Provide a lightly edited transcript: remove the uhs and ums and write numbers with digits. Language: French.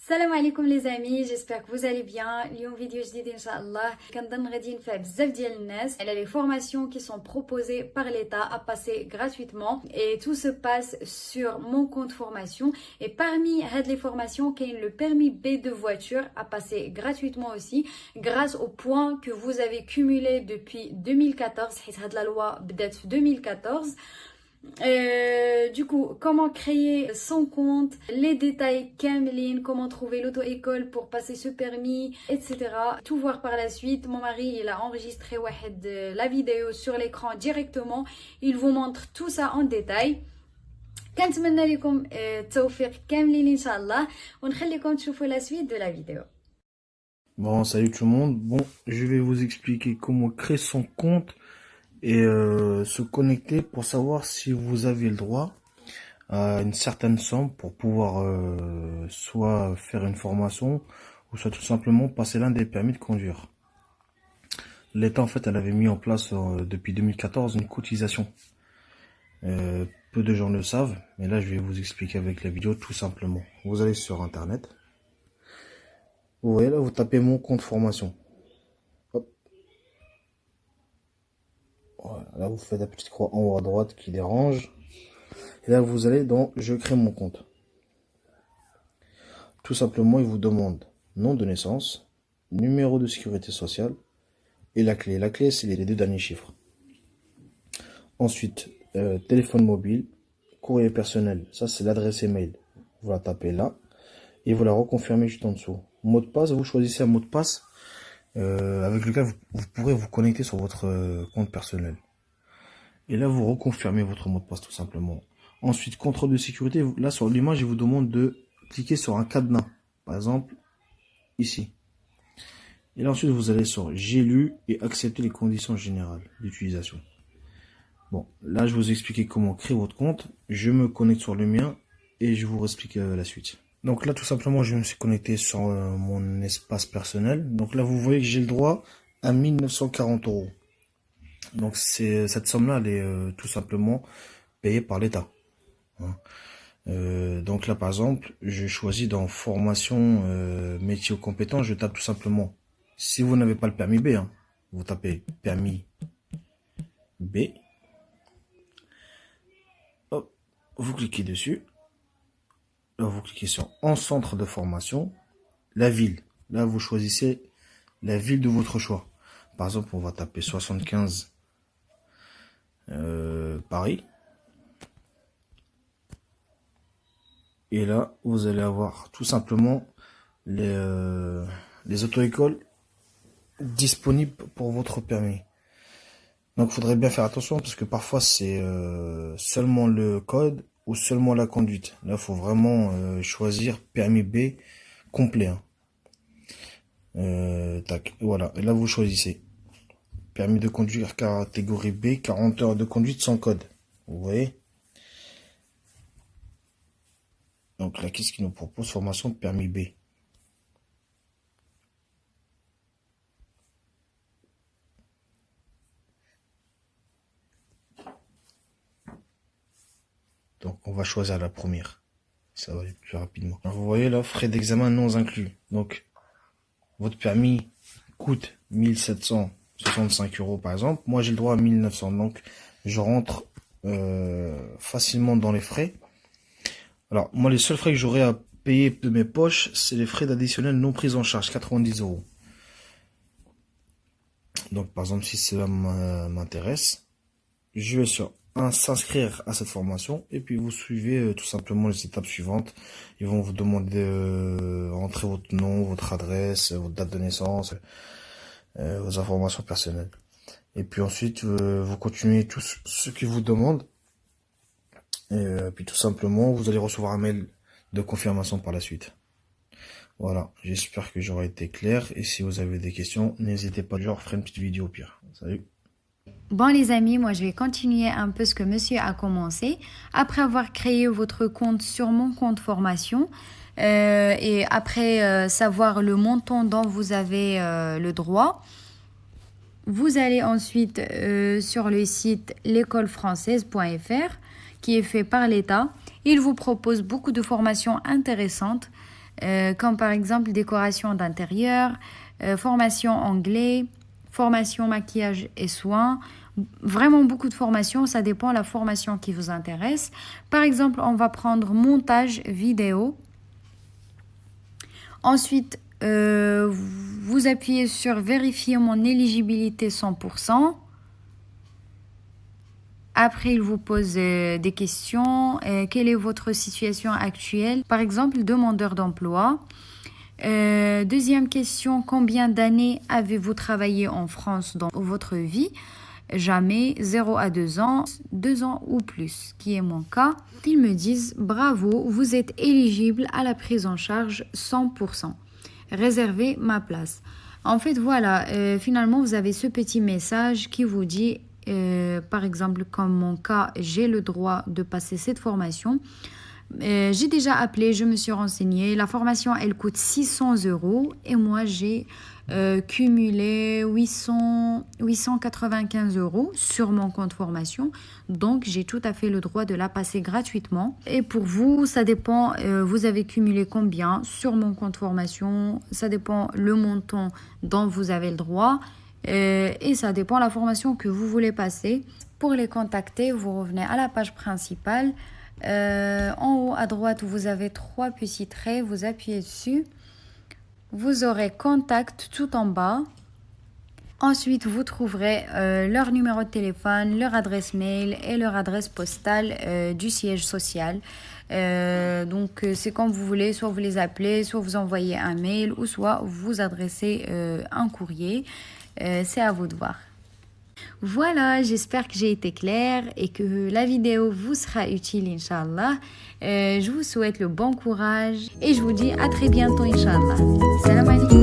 Salam alaikum les amis, j'espère que vous allez bien. اليوم vidéo جديد ان شاء الله. كنظن غادي ينفع بزاف ديال الناس. Elle a les formations qui sont proposées par l'État à passer gratuitement et tout se passe sur mon compte formation et parmi les formations qu'il y a le permis B de voiture à passer gratuitement aussi grâce au points que vous avez cumulés depuis 2014 حيت la loi بدات في 2014. Du coup, comment créer son compte, les détails كاملين, comment trouver l'auto-école pour passer ce permis, etc. Tout voir par la suite. Mon mari, il a enregistré la vidéo sur l'écran directement. Il vous montre tout ça en détail. كنتمنى لكم التوفيق كاملين إن شاء الله ونخليكم تشوفوا la suite de la vidéo. Bon, salut tout le monde. Bon, je vais vous expliquer comment créer son compte et se connecter pour savoir si vous avez le droit à une certaine somme pour pouvoir soit faire une formation ou soit tout simplement passer l'un des permis de conduire. L'État, en fait, elle avait mis en place depuis 2014 une cotisation. Peu de gens le savent, mais là, je vais vous expliquer avec la vidéo tout simplement. Vous allez sur Internet. Vous voyez là, vous tapez mon compte formation. Voilà, là vous faites la petite croix en haut à droite qui dérange. Et là vous allez dans je crée mon compte. Tout simplement il vous demande nom de naissance, numéro de sécurité sociale et la clé. La clé c'est les deux derniers chiffres. Ensuite téléphone mobile, courrier personnel, ça c'est l'adresse email. Vous la tapez là et vous la reconfirmez juste en dessous. Mot de passe, vous choisissez un mot de passe avec lequel vous pourrez vous connecter sur votre compte personnel. Et là, vous reconfirmez votre mot de passe tout simplement. Ensuite, contrôle de sécurité. Là, sur l'image, il vous demande de cliquer sur un cadenas. Par exemple, ici. Et là, ensuite, vous allez sur j'ai lu et accepter les conditions générales d'utilisation. Bon, là, je vous ai expliqué comment créer votre compte. Je me connecte sur le mien et je vous explique la suite. Donc là, tout simplement, je me suis connecté sur mon espace personnel. Donc là, vous voyez que j'ai le droit à 1940 €. Donc cette somme-là, elle est tout simplement payée par l'État. Hein. Donc là, par exemple, je choisis dans formation métier ou compétence, je tape tout simplement. Si vous n'avez pas le permis B, hein, vous tapez permis B. Hop, vous cliquez dessus. Là, vous cliquez sur en centre de formation, la ville. Là, vous choisissez la ville de votre choix. Par exemple, on va taper 75 Paris. Et là, vous allez avoir tout simplement les auto-écoles disponibles pour votre permis. Donc, il faudrait bien faire attention parce que parfois, c'est seulement le code ou seulement la conduite. Là, il faut vraiment choisir permis B complet. Hein. Tac, voilà. Et là, vous choisissez. Permis de conduire catégorie B, 40 heures de conduite sans code. Vous voyez? Donc là, qu'est-ce qu'il nous propose? Formation de permis B. Donc on va choisir la première. Ça va aller plus rapidement. Alors, vous voyez là, frais d'examen non inclus. Donc votre permis coûte 1765 € par exemple. Moi j'ai le droit à 1900. Donc je rentre facilement dans les frais. Alors moi les seuls frais que j'aurai à payer de mes poches, c'est les frais d'additionnel non pris en charge, 90 €. Donc par exemple si cela m'intéresse, je vais sur s'inscrire à cette formation et puis vous suivez tout simplement les étapes suivantes. Ils vont vous demander rentrer votre nom, votre adresse, votre date de naissance, vos informations personnelles. Et puis ensuite vous continuez tout ce qu'ils vous demandent. Et puis tout simplement vous allez recevoir un mail de confirmation par la suite. Voilà, j'espère que j'aurai été clair et si vous avez des questions, n'hésitez pas, je referai une petite vidéo au pire. Salut. Bon les amis, moi je vais continuer un peu ce que monsieur a commencé. Après avoir créé votre compte sur mon compte formation et après savoir le montant dont vous avez le droit, vous allez ensuite sur le site l'écolefrançaise.fr qui est fait par l'État. Il vous propose beaucoup de formations intéressantes. comme par exemple décoration d'intérieur, formation anglais, formation maquillage et soins. Vraiment beaucoup de formations, ça dépend de la formation qui vous intéresse. Par exemple, on va prendre montage vidéo. Ensuite, vous appuyez sur vérifier mon éligibilité 100%. Après, il vous pose des questions. Quelle est votre situation actuelle? Par exemple, demandeur d'emploi. Deuxième question, combien d'années avez-vous travaillé en France dans votre vie? Jamais, 0 à 2 ans, 2 ans ou plus, qui est mon cas. Ils me disent, bravo, vous êtes éligible à la prise en charge 100%. Réservez ma place. En fait, voilà, finalement, vous avez ce petit message qui vous dit, par exemple, comme mon cas, j'ai le droit de passer cette formation. J'ai déjà appelé, je me suis renseignée. La formation, elle coûte 600 € et moi, j'ai cumulé 895 € sur mon compte formation. Donc, j'ai tout à fait le droit de la passer gratuitement. Et pour vous, ça dépend, vous avez cumulé combien sur mon compte formation. Ça dépend le montant dont vous avez le droit. Et ça dépend de la formation que vous voulez passer. Pour les contacter, vous revenez à la page principale. En haut à droite, vous avez 3 petits traits, vous appuyez dessus. Vous aurez contact tout en bas. Ensuite, vous trouverez leur numéro de téléphone, leur adresse mail et leur adresse postale du siège social. Donc, c'est comme vous voulez, soit vous les appelez, soit vous envoyez un mail ou soit vous adressez un courrier. C'est à vous de voir. Voilà, j'espère que j'ai été claire et que la vidéo vous sera utile, Inch'Allah. Je vous souhaite le bon courage et je vous dis à très bientôt, Inch'Allah. Salam alaikum.